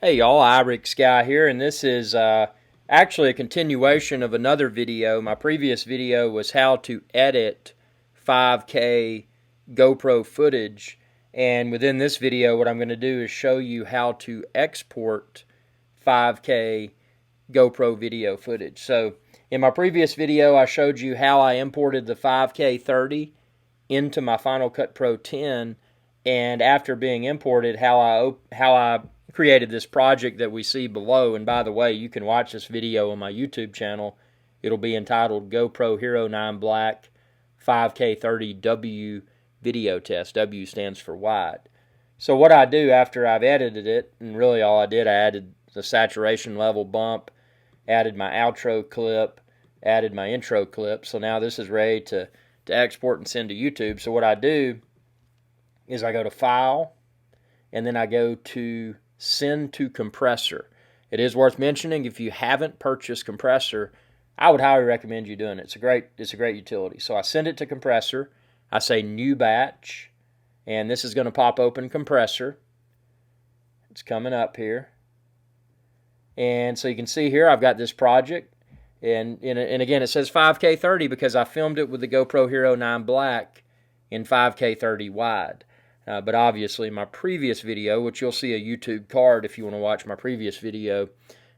Hey y'all, Irix Guy here, and this is actually a continuation of another video. My previous video was how to edit 5K GoPro footage, and within this video what I'm going to do is show you how to export 5K GoPro video footage. So in my previous video I showed you how I imported the 5K 30 into my Final Cut Pro 10, and after being imported how I created this project that we see below. And by the way, you can watch this video on my YouTube channel. It'll be entitled GoPro HERO9 Black 5K 30W video test. W stands for wide. So what I do after I've edited it, and really all I did, I added the saturation level bump, added my outro clip, added my intro clip. So now this is ready to export and send to YouTube. So what I do is I go to File, and then I go to Send to Compressor. It is worth mentioning, if you haven't purchased Compressor, I would highly recommend you doing it. It's a great utility. So I send it to Compressor. I say New Batch, and this is going to pop open Compressor. It's coming up here. And so you can see here I've got this project. And again, it says 5K 30 because I filmed it with the GoPro HERO9 Black in 5K 30 wide. But obviously my previous video, which you'll see a YouTube card if you want to watch my previous video,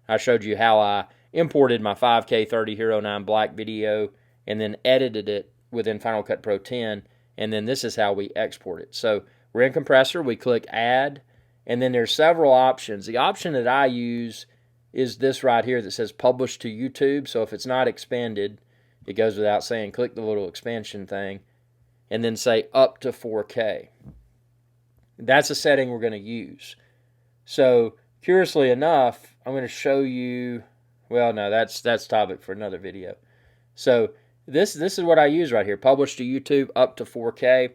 I showed you how I imported my 5K 30 HERO9 Black video and then edited it within Final Cut Pro 10, and then this is how we export it. So we're in Compressor, we click Add, and then there's several options. The option that I use is this right here that says Publish to YouTube. So if it's not expanded, it goes without saying, click the little expansion thing, and then say up to 4K. That's a setting we're going to use. So, curiously enough, I'm going to show you, well, no, that's topic for another video. So, this is what I use right here, publish to YouTube up to 4K.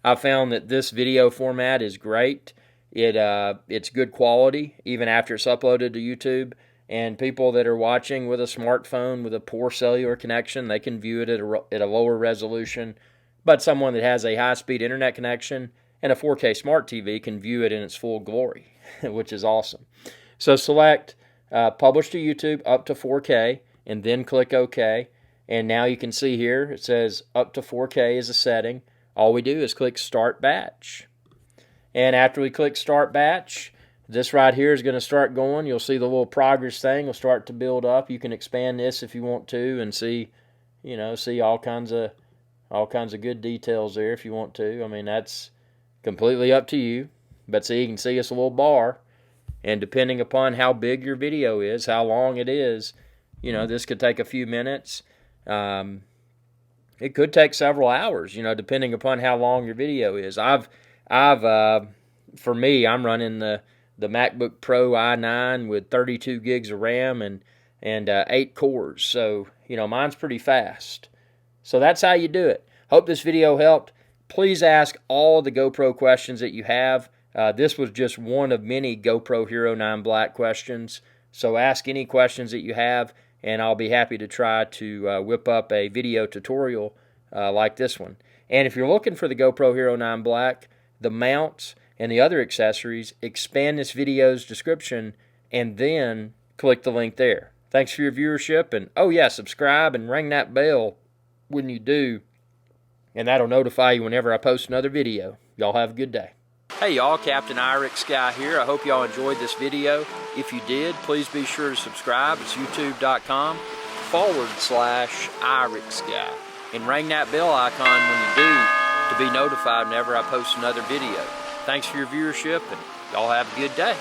I found that this video format is great. It's good quality, even after it's uploaded to YouTube. And people that are watching with a smartphone with a poor cellular connection, they can view it at a lower resolution. But someone that has a high-speed internet connection and a 4K smart TV can view it in its full glory, which is awesome. So select Publish to YouTube up to 4K, and then click OK. And now you can see here, it says up to 4K is a setting. All we do is click Start Batch. And after we click Start Batch, this right here is going to start going. You'll see the little progress thing will start to build up. You can expand this if you want to and see all kinds of good details there if you want to. I mean, that's completely up to you, but see, you can see it's a little bar, and depending upon how big your video is, how long it is, this could take a few minutes. It could take several hours, depending upon how long your video is. For me, I'm running the MacBook Pro i9 with 32 gigs of RAM and 8 cores, so mine's pretty fast. So that's how you do it. Hope this video helped. Please ask all the GoPro questions that you have. This was just one of many GoPro HERO9 Black questions. So ask any questions that you have, and I'll be happy to try to whip up a video tutorial like this one. And if you're looking for the GoPro HERO9 Black, the mounts, and the other accessories, expand this video's description and then click the link there. Thanks for your viewership, and oh yeah, subscribe and ring that bell when you do, and that'll notify you whenever I post another video. Y'all have a good day. Hey y'all, Captain Irix Guy here. I hope y'all enjoyed this video. If you did, please be sure to subscribe. It's youtube.com/Irix Guy. And ring that bell icon when you do to be notified whenever I post another video. Thanks for your viewership, and y'all have a good day.